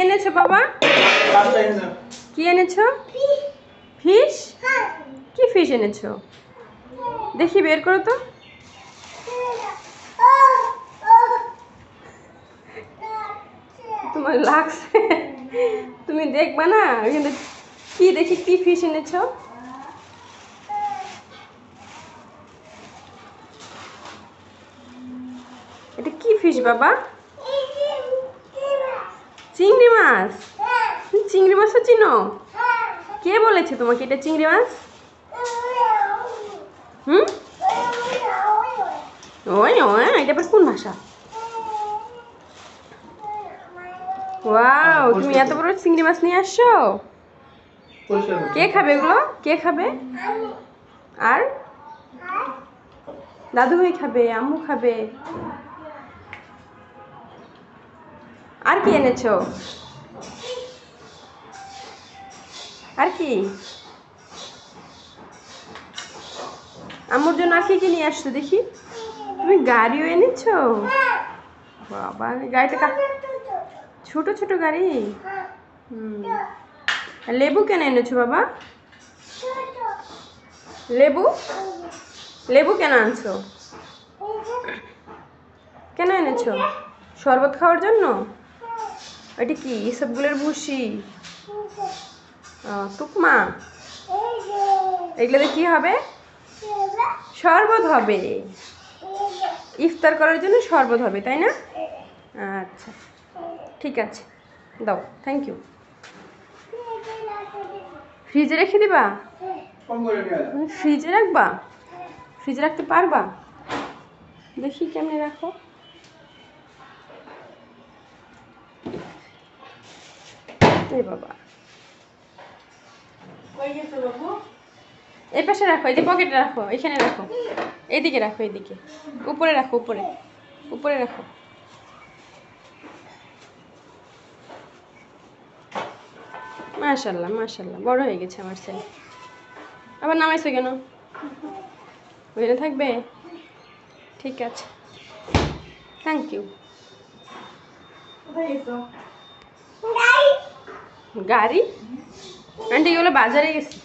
এনেছো বাবা? কি এনেছো? ফিশ? কি ফিশ এনেছো? দেখি বের করো তো। তোমার লাগছে, তুমি দেখবা না? কিন্তু কি দেখি কি ফিশ এনেছো? এটা কি ফিশ বাবা? চিংড়ি মাছ? চিংড়ি মাছও চিনো? কে বলেছে তোমাকে এটা চিংড়ি মাছ? হুম, ওই ওই এটা আবার কোন ভাষা? ওয়াও, তুমি এত বড় চিংড়ি মাছ নিয়ে আসছো? কে খাবে এগুলো? কে খাবে? আর দাদু ভাই খাবে, আম্মু খাবে। আর কি এনেছো? আর কি? আম্মুর জন্য আর কি নিয়ে আসছো দেখি? তুমি গাড়িও এনেছো? বাবা, গাড়িটা ছোট ছোট গাড়ি। হুম, লেবু কেন এনেছো বাবা? লেবু? লেবু কেন আনছো? কেন এনেছো? শরবত খাওয়ার জন্য? ওইটা কি ইসবগুলের ভুসি? তুকমা? এগুলোতে কি হবে? শরবত হবে। ইফতার করার জন্য শরবত হবে, তাই না? আচ্ছা, ঠিক আছে, দাও, থ্যাংক ইউ। ফ্রিজে রেখে দিবা? ফ্রিজে রাখবা? ফ্রিজে রাখতে পারবা? দেখি কেমনে রাখো। এই বাবা, এই পাশে রাখো, এই যে পকেটে রাখো, এখানে রাখো, এইদিকে রাখো, এইদিকে উপরে রাখো, উপরে উপরে রাখো। মাশাল্লাহ মাশাল্লাহ, বড় হয়ে গেছে আমার ছেলে। আবার নামাইছো কেন? ওইখানে থাকবে? ঠিক আছে, থ্যাংক ইউ। গাড়ি? আন্টি এগুলো বাজারে গেছে।